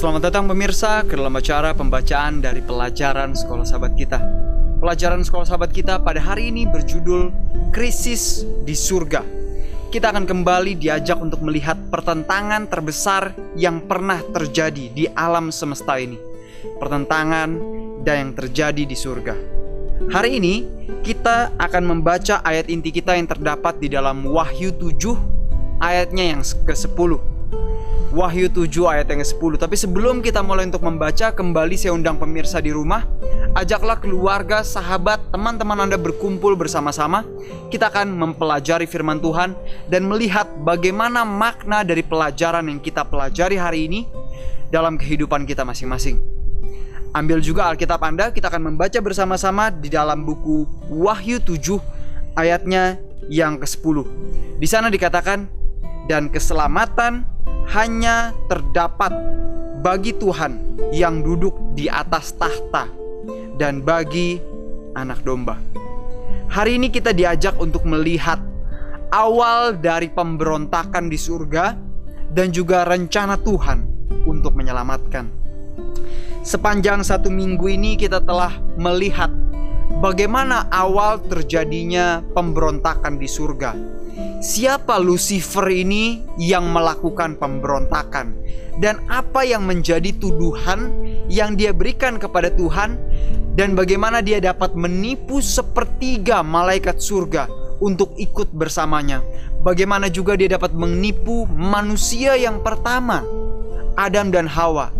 Selamat datang pemirsa ke dalam acara pembacaan dari pelajaran Sekolah Sahabat Kita. Pelajaran Sekolah Sahabat Kita pada hari ini berjudul Krisis di Surga. Kita akan kembali diajak untuk melihat pertentangan terbesar yang pernah terjadi di alam semesta ini. Pertentangan dan yang terjadi di surga. Hari ini kita akan membaca ayat inti kita yang terdapat di dalam Wahyu 7 ayatnya yang ke-10. Wahyu 7 ayat yang ke-10. Tapi sebelum kita mulai untuk membaca, kembali saya undang pemirsa di rumah. Ajaklah keluarga, sahabat, teman-teman Anda berkumpul bersama-sama. Kita akan mempelajari firman Tuhan dan melihat bagaimana makna dari pelajaran yang kita pelajari hari ini dalam kehidupan kita masing-masing. Ambil juga Alkitab Anda, kita akan membaca bersama-sama di dalam buku Wahyu 7 ayatnya yang ke-10. Di sana dikatakan, dan keselamatan hanya terdapat bagi Tuhan yang duduk di atas tahta dan bagi anak domba. Hari ini kita diajak untuk melihat awal dari pemberontakan di surga dan juga rencana Tuhan untuk menyelamatkan. Sepanjang satu minggu ini kita telah melihat bagaimana awal terjadinya pemberontakan di surga. Siapa Lucifer ini yang melakukan pemberontakan? Dan apa yang menjadi tuduhan yang dia berikan kepada Tuhan? Dan bagaimana dia dapat menipu sepertiga malaikat surga untuk ikut bersamanya? Bagaimana juga dia dapat menipu manusia yang pertama, Adam dan Hawa,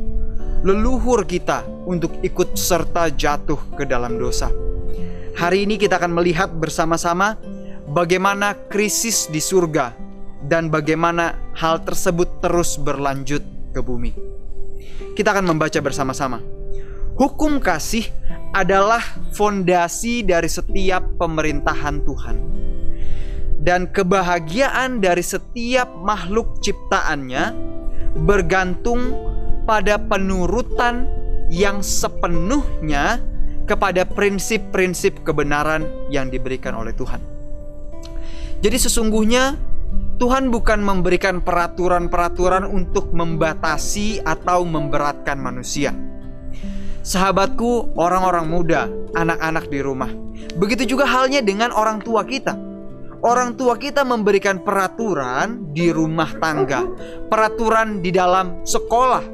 leluhur kita, untuk ikut serta jatuh ke dalam dosa. Hari ini kita akan melihat bersama-sama bagaimana krisis di surga dan bagaimana hal tersebut terus berlanjut ke bumi. Kita akan membaca bersama-sama. Hukum kasih adalah fondasi dari setiap pemerintahan Tuhan. Dan kebahagiaan dari setiap makhluk ciptaannya bergantung pada penurutan yang sepenuhnya kepada prinsip-prinsip kebenaran yang diberikan oleh Tuhan. Jadi sesungguhnya Tuhan bukan memberikan peraturan-peraturan untuk membatasi atau memberatkan manusia. Sahabatku, orang-orang muda, anak-anak di rumah, begitu juga halnya dengan orang tua kita. Orang tua kita memberikan peraturan di rumah tangga, peraturan di dalam sekolah,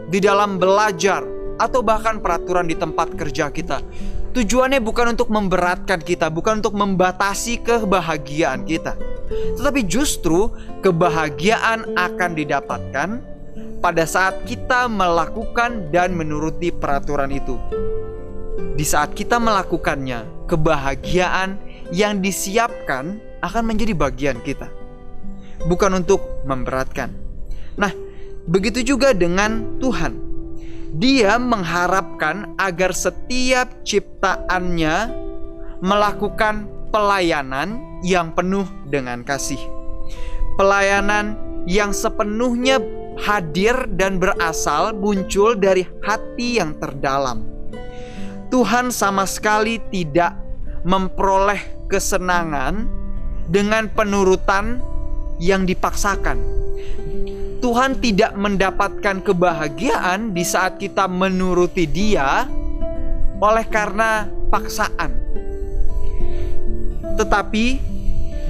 di dalam belajar, atau bahkan peraturan di tempat kerja kita. Tujuannya bukan untuk memberatkan kita, bukan untuk membatasi kebahagiaan kita, tetapi justru kebahagiaan akan didapatkan pada saat kita melakukan dan menuruti peraturan itu. Di saat kita melakukannya, kebahagiaan yang disiapkan akan menjadi bagian kita, bukan untuk memberatkan. Nah, begitu juga dengan Tuhan. Dia mengharapkan agar setiap ciptaannya melakukan pelayanan yang penuh dengan kasih. Pelayanan yang sepenuhnya hadir dan berasal muncul dari hati yang terdalam. Tuhan sama sekali tidak memperoleh kesenangan dengan penurutan yang dipaksakan. Tuhan tidak mendapatkan kebahagiaan di saat kita menuruti Dia oleh karena paksaan. Tetapi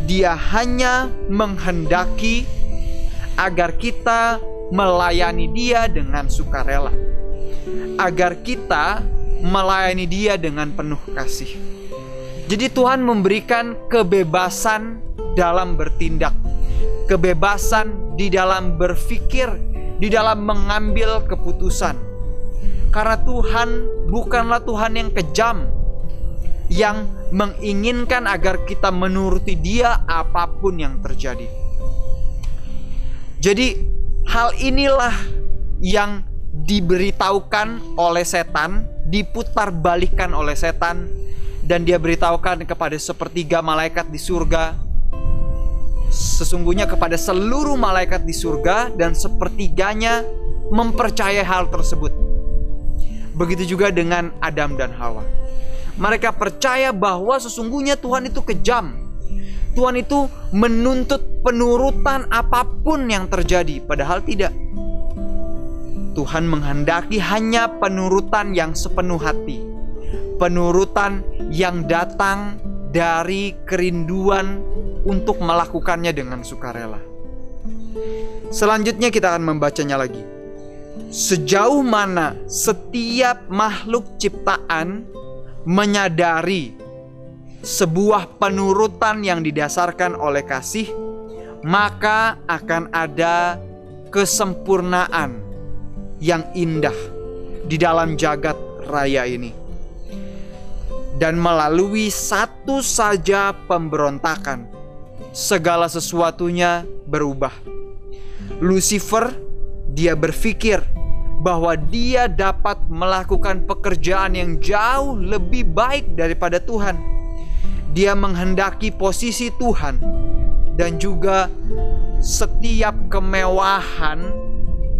Dia hanya menghendaki agar kita melayani Dia dengan sukarela, agar kita melayani Dia dengan penuh kasih. Jadi Tuhan memberikan kebebasan dalam bertindak, kebebasan di dalam berpikir, di dalam mengambil keputusan. Karena Tuhan bukanlah Tuhan yang kejam, yang menginginkan agar kita menuruti Dia apapun yang terjadi. Jadi hal inilah yang diberitahukan oleh setan, diputarbalikkan oleh setan, dan dia beritahukan kepada sepertiga malaikat di surga, sesungguhnya kepada seluruh malaikat di surga, dan sepertiganya mempercayai hal tersebut. Begitu juga dengan Adam dan Hawa. Mereka percaya bahwa sesungguhnya Tuhan itu kejam. Tuhan itu menuntut penurutan apapun yang terjadi, padahal tidak. Tuhan menghendaki hanya penurutan yang sepenuh hati, penurutan yang datang dari kerinduan untuk melakukannya dengan sukarela. Selanjutnya kita akan membacanya lagi. Sejauh mana setiap makhluk ciptaan menyadari sebuah penurutan yang didasarkan oleh kasih, maka akan ada kesempurnaan yang indah di dalam jagat raya ini. Dan melalui satu saja pemberontakan, segala sesuatunya berubah. Lucifer, dia berpikir bahwa dia dapat melakukan pekerjaan yang jauh lebih baik daripada Tuhan. Dia menghendaki posisi Tuhan dan juga setiap kemewahan,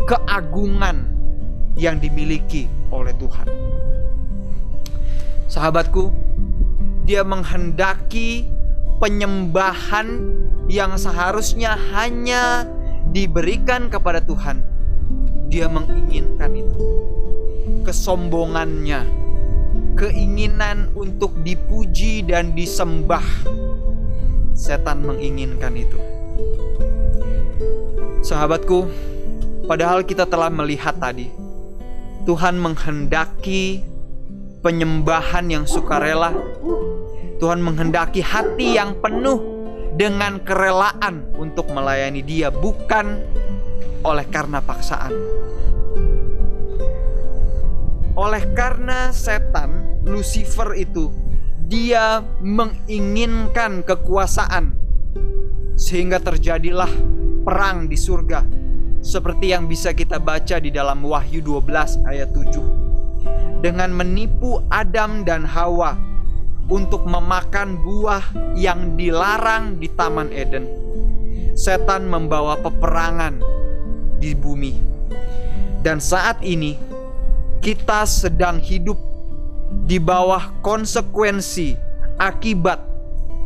keagungan yang dimiliki oleh Tuhan. Sahabatku, dia menghendaki penyembahan yang seharusnya hanya diberikan kepada Tuhan. Dia menginginkan itu. Kesombongannya, keinginan untuk dipuji dan disembah, setan menginginkan itu. Sahabatku, padahal kita telah melihat tadi, Tuhan menghendaki penyembahan yang sukarela. Tuhan menghendaki hati yang penuh dengan kerelaan untuk melayani Dia, bukan oleh karena paksaan. Oleh karena setan, Lucifer itu, dia menginginkan kekuasaan, sehingga terjadilah perang di surga, seperti yang bisa kita baca di dalam Wahyu 12 ayat 7. Dengan menipu Adam dan Hawa untuk memakan buah yang dilarang di Taman Eden, setan membawa peperangan di bumi. Dan saat ini kita sedang hidup di bawah konsekuensi akibat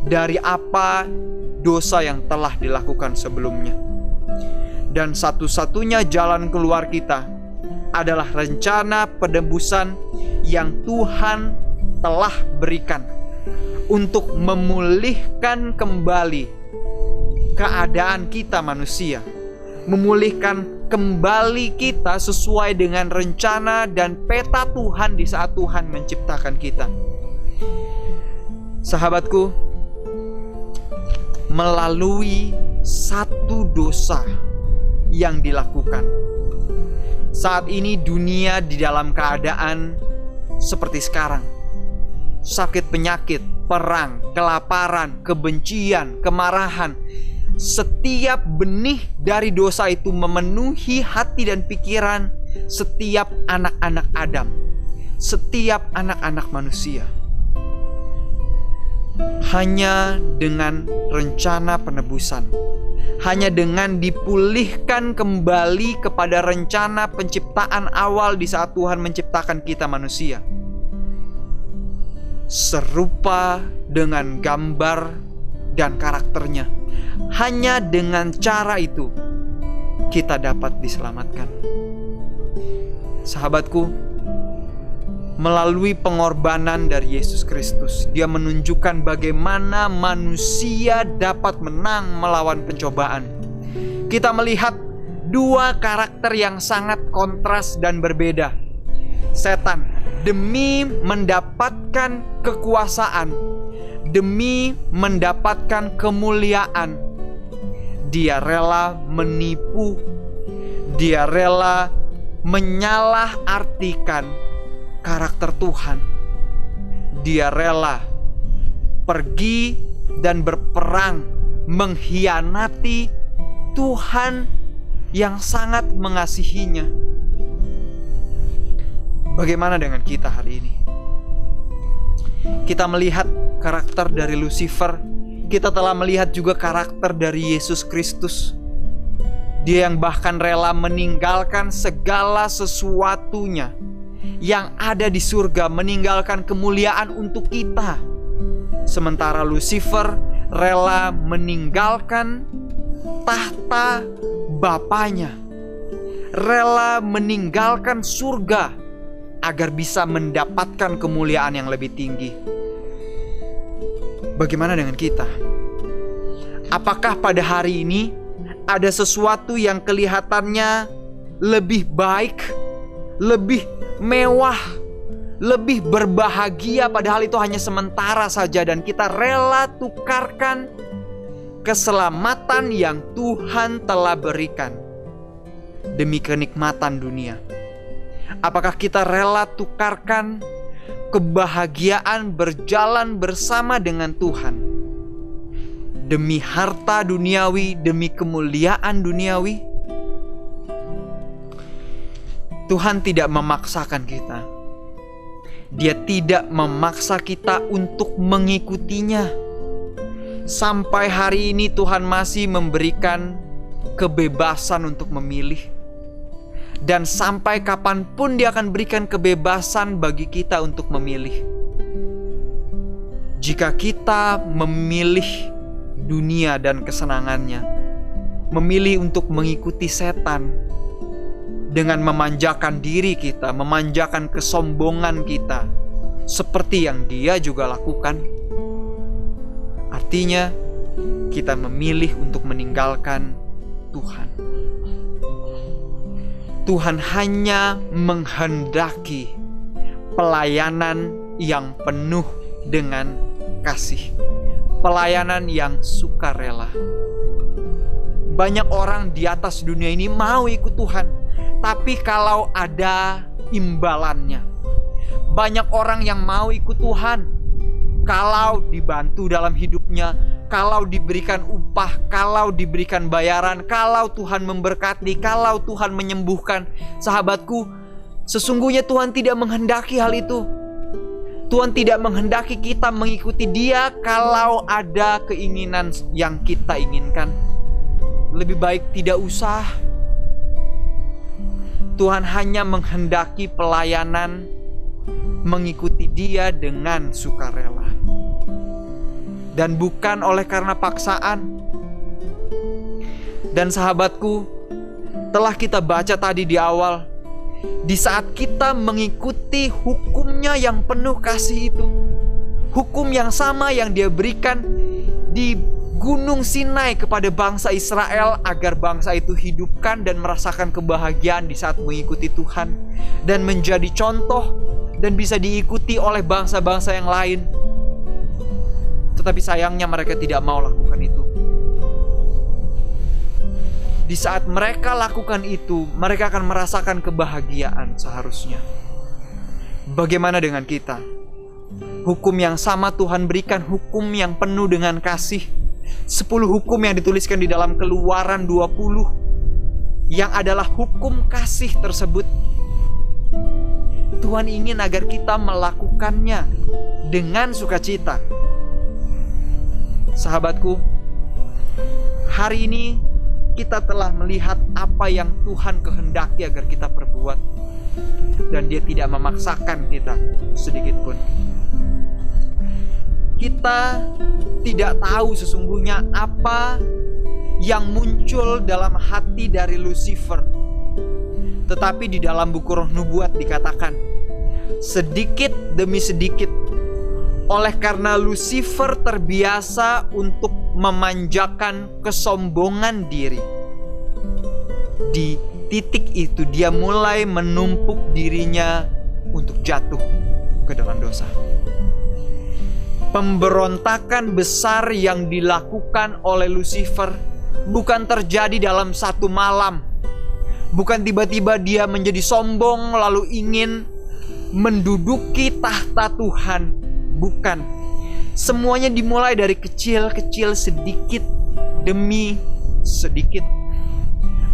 dari apa dosa yang telah dilakukan sebelumnya. Dan satu-satunya jalan keluar kita adalah rencana penebusan yang Tuhan telah berikan untuk memulihkan kembali keadaan kita manusia, memulihkan kembali kita sesuai dengan rencana dan peta Tuhan di saat Tuhan menciptakan kita. Sahabatku, melalui satu dosa yang dilakukan, saat ini dunia di dalam keadaan seperti sekarang. Sakit penyakit, perang, kelaparan, kebencian, kemarahan. Setiap benih dari dosa itu memenuhi hati dan pikiran setiap anak-anak Adam, setiap anak-anak manusia. Hanya dengan rencana penebusan, hanya dengan dipulihkan kembali kepada rencana penciptaan awal di saat Tuhan menciptakan kita manusia, serupa dengan gambar dan karakternya. Hanya dengan cara itu kita dapat diselamatkan. Sahabatku, melalui pengorbanan dari Yesus Kristus, Dia menunjukkan bagaimana manusia dapat menang melawan pencobaan. Kita melihat dua karakter yang sangat kontras dan berbeda. Setan, demi mendapatkan kekuasaan, demi mendapatkan kemuliaan, dia rela menipu, dia rela menyalahartikan karakter Tuhan. Dia rela pergi dan berperang mengkhianati Tuhan yang sangat mengasihinya. Bagaimana dengan kita hari ini? Kita melihat karakter dari Lucifer. Kita telah melihat juga karakter dari Yesus Kristus. Dia yang bahkan rela meninggalkan segala sesuatunya yang ada di surga, meninggalkan kemuliaan untuk kita. Sementara Lucifer rela meninggalkan tahta bapaknya, rela meninggalkan surga agar bisa mendapatkan kemuliaan yang lebih tinggi. Bagaimana dengan kita? Apakah pada hari ini ada sesuatu yang kelihatannya lebih baik, lebih mewah, lebih berbahagia, padahal itu hanya sementara saja, dan kita rela tukarkan keselamatan yang Tuhan telah berikan demi kenikmatan dunia? Apakah kita rela tukarkan kebahagiaan berjalan bersama dengan Tuhan demi harta duniawi, demi kemuliaan duniawi? Tuhan tidak memaksakan kita. Dia tidak memaksa kita untuk mengikutinya. Sampai hari ini Tuhan masih memberikan kebebasan untuk memilih. Dan sampai kapanpun Dia akan berikan kebebasan bagi kita untuk memilih. Jika kita memilih dunia dan kesenangannya, memilih untuk mengikuti setan dengan memanjakan diri kita, memanjakan kesombongan kita, seperti yang dia juga lakukan, artinya kita memilih untuk meninggalkan Tuhan. Tuhan hanya menghendaki pelayanan yang penuh dengan kasih, pelayanan yang sukarela. Banyak orang di atas dunia ini mau ikut Tuhan, tapi kalau ada imbalannya. Banyak orang yang mau ikut Tuhan kalau dibantu dalam hidupnya, kalau diberikan upah, kalau diberikan bayaran, kalau Tuhan memberkati, kalau Tuhan menyembuhkan. Sahabatku, sesungguhnya Tuhan tidak menghendaki hal itu. Tuhan tidak menghendaki kita mengikuti Dia kalau ada keinginan yang kita inginkan. Lebih baik tidak usah. Tuhan hanya menghendaki pelayanan mengikuti Dia dengan sukarela, dan bukan oleh karena paksaan. Dan sahabatku, telah kita baca tadi di awal, di saat kita mengikuti hukumnya yang penuh kasih itu, hukum yang sama yang Dia berikan di Gunung Sinai kepada bangsa Israel, agar bangsa itu hidupkan dan merasakan kebahagiaan di saat mengikuti Tuhan, dan menjadi contoh dan bisa diikuti oleh bangsa-bangsa yang lain. Tetapi sayangnya mereka tidak mau lakukan itu. Di saat mereka lakukan itu, mereka akan merasakan kebahagiaan seharusnya. Bagaimana dengan kita? Hukum yang sama Tuhan berikan, hukum yang penuh dengan kasih. 10 hukum yang dituliskan di dalam Keluaran 20, yang adalah hukum kasih tersebut. Tuhan ingin agar kita melakukannya dengan sukacita. Sahabatku, hari ini kita telah melihat apa yang Tuhan kehendaki agar kita perbuat, dan Dia tidak memaksakan kita sedikit pun. Kita tidak tahu sesungguhnya apa yang muncul dalam hati dari Lucifer. Tetapi di dalam buku Roh Nubuat dikatakan, sedikit demi sedikit, oleh karena Lucifer terbiasa untuk memanjakan kesombongan diri, di titik itu dia mulai menumpuk dirinya untuk jatuh ke dalam dosa. Pemberontakan besar yang dilakukan oleh Lucifer bukan terjadi dalam satu malam. Bukan tiba-tiba dia menjadi sombong lalu ingin menduduki tahta Tuhan. Bukan. Semuanya dimulai dari kecil-kecil, sedikit demi sedikit.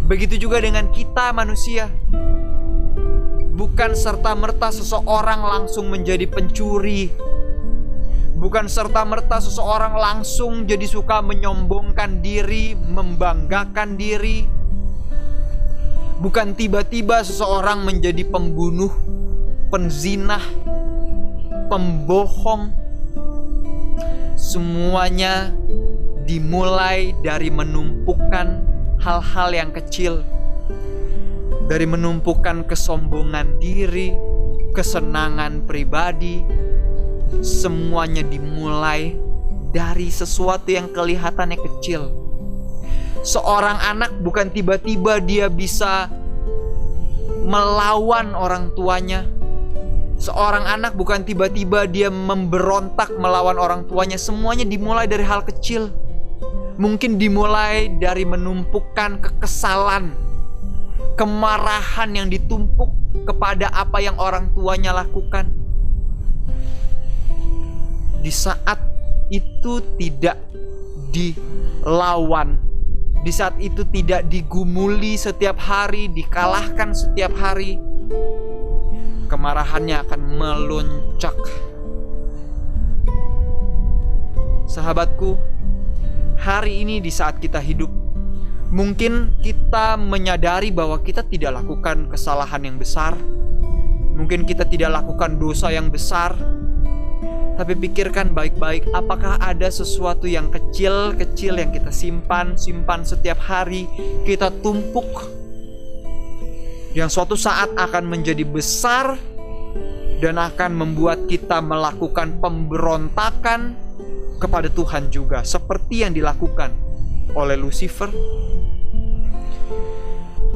Begitu juga dengan kita manusia. Bukan serta-merta seseorang langsung menjadi pencuri. Bukan serta-merta seseorang langsung jadi suka menyombongkan diri, membanggakan diri. Bukan tiba-tiba seseorang menjadi pembunuh, penzinah, pembohong. Semuanya dimulai dari menumpukan hal-hal yang kecil. dari menumpukan kesombongan diri, kesenangan pribadi. Semuanya dimulai dari sesuatu yang kelihatannya kecil. Seorang anak bukan tiba-tiba dia bisa melawan orang tuanya. Seorang anak bukan tiba-tiba dia memberontak melawan orang tuanya. Semuanya dimulai dari hal kecil. Mungkin dimulai dari menumpukan kekesalan, kemarahan yang ditumpuk kepada apa yang orang tuanya lakukan. Di saat itu tidak dilawan, di saat itu tidak digumuli setiap hari, dikalahkan setiap hari, kemarahannya akan meluncak. Sahabatku, hari ini di saat kita hidup, mungkin kita menyadari bahwa kita tidak lakukan kesalahan yang besar. Mungkin kita tidak lakukan dosa yang besar. Tapi pikirkan baik-baik, apakah ada sesuatu yang kecil-kecil yang kita simpan setiap hari, kita tumpuk, yang suatu saat akan menjadi besar dan akan membuat kita melakukan pemberontakan kepada Tuhan juga, seperti yang dilakukan oleh Lucifer.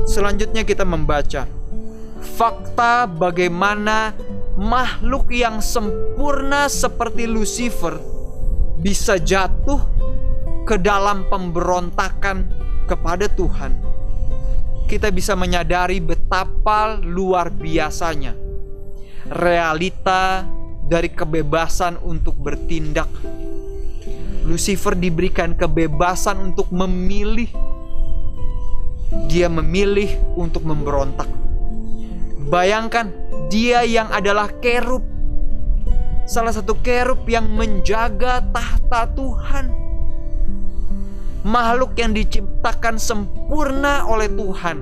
Selanjutnya kita membaca fakta bagaimana makhluk yang sempurna seperti Lucifer bisa jatuh ke dalam pemberontakan kepada Tuhan. Kita bisa menyadari betapa luar biasanya realita dari kebebasan untuk bertindak. Lucifer diberikan kebebasan untuk memilih. Dia memilih untuk memberontak. Bayangkan, dia yang adalah kerub, salah satu kerub yang menjaga tahta Tuhan, makhluk yang diciptakan sempurna oleh Tuhan,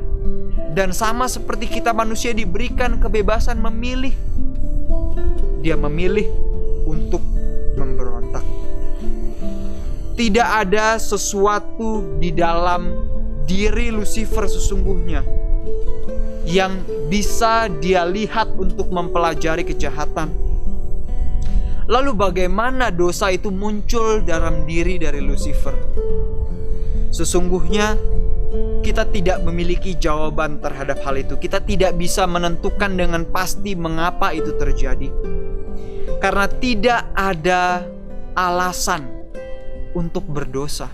dan sama seperti kita manusia diberikan kebebasan memilih. Dia memilih untuk memberontak. Tidak ada sesuatu di dalam diri Lucifer sesungguhnya yang bisa dia lihat untuk mempelajari kejahatan. Lalu bagaimana dosa itu muncul dalam diri dari Lucifer? Sesungguhnya kita tidak memiliki jawaban terhadap hal itu. Kita tidak bisa menentukan dengan pasti mengapa itu terjadi. Karena tidak ada alasan untuk berdosa.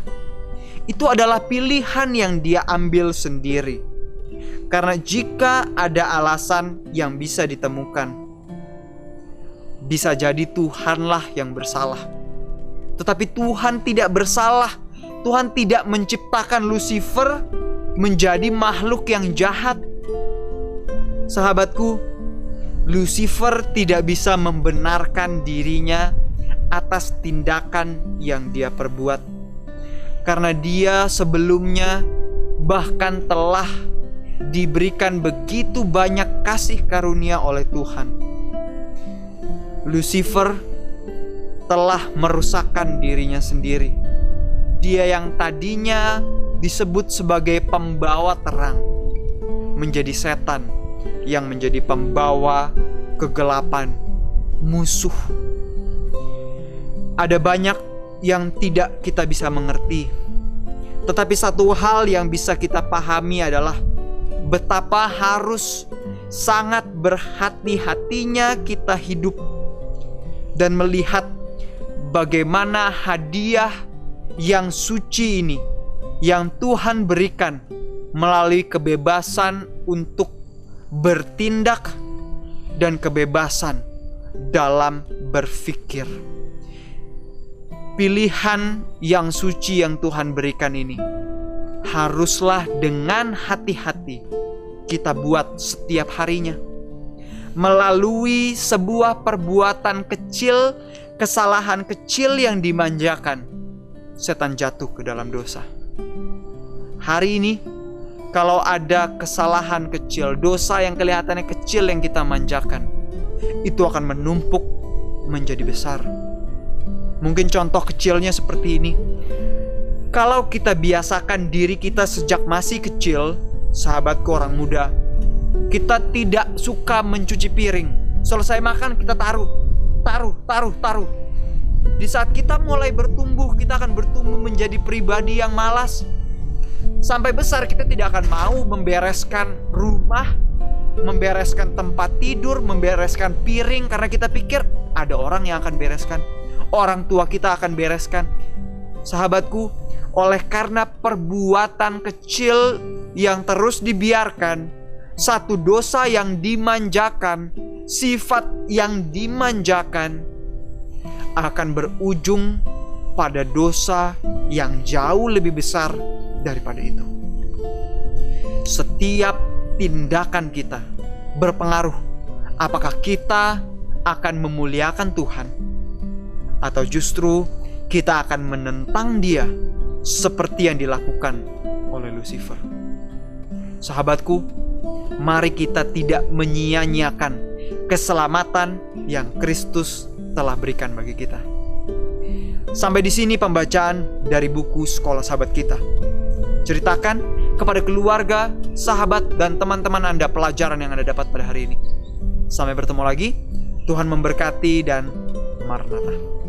Itu adalah pilihan yang dia ambil sendiri. Karena jika ada alasan yang bisa ditemukan, bisa jadi Tuhanlah yang bersalah. Tetapi Tuhan tidak bersalah. Tuhan tidak menciptakan Lucifer menjadi makhluk yang jahat. Sahabatku, Lucifer tidak bisa membenarkan dirinya atas tindakan yang dia perbuat. Karena dia sebelumnya bahkan telah diberikan begitu banyak kasih karunia oleh Tuhan. Lucifer telah merusakkan dirinya sendiri. Dia yang tadinya disebut sebagai pembawa terang menjadi setan yang menjadi pembawa kegelapan, musuh. Ada banyak yang tidak kita bisa mengerti. Tetapi satu hal yang bisa kita pahami adalah betapa harus sangat berhati-hatinya kita hidup dan melihat bagaimana hadiah yang suci ini yang Tuhan berikan melalui kebebasan untuk bertindak dan kebebasan dalam berpikir. Pilihan yang suci yang Tuhan berikan ini haruslah dengan hati-hati kita buat setiap harinya. Melalui sebuah perbuatan kecil, kesalahan kecil yang dimanjakan, setan jatuh ke dalam dosa. Hari ini, kalau ada kesalahan kecil, dosa yang kelihatannya kecil yang kita manjakan, itu akan menumpuk menjadi besar. Mungkin contoh kecilnya seperti ini. Kalau kita biasakan diri kita sejak masih kecil, sahabatku orang muda, Kita tidak suka mencuci piring. Selesai makan kita taruh. Di saat kita mulai bertumbuh, kita akan bertumbuh menjadi pribadi yang malas. Sampai besar kita tidak akan mau membereskan rumah, membereskan tempat tidur, membereskan piring, karena kita pikir ada orang yang akan bereskan. Orang tua kita akan bereskan. Sahabatku, oleh karena perbuatan kecil yang terus dibiarkan, satu dosa yang dimanjakan, sifat yang dimanjakan, akan berujung pada dosa yang jauh lebih besar daripada itu. Setiap tindakan kita berpengaruh apakah kita akan memuliakan Tuhan atau justru kita akan menentang Dia seperti yang dilakukan oleh Lucifer. Sahabatku, mari kita tidak menyia-nyiakan keselamatan yang Kristus telah berikan bagi kita. Sampai di sini pembacaan dari buku Sekolah Sahabat Kita. Ceritakan kepada keluarga, sahabat, dan teman-teman Anda pelajaran yang Anda dapat pada hari ini. Sampai bertemu lagi. Tuhan memberkati dan Maranatha.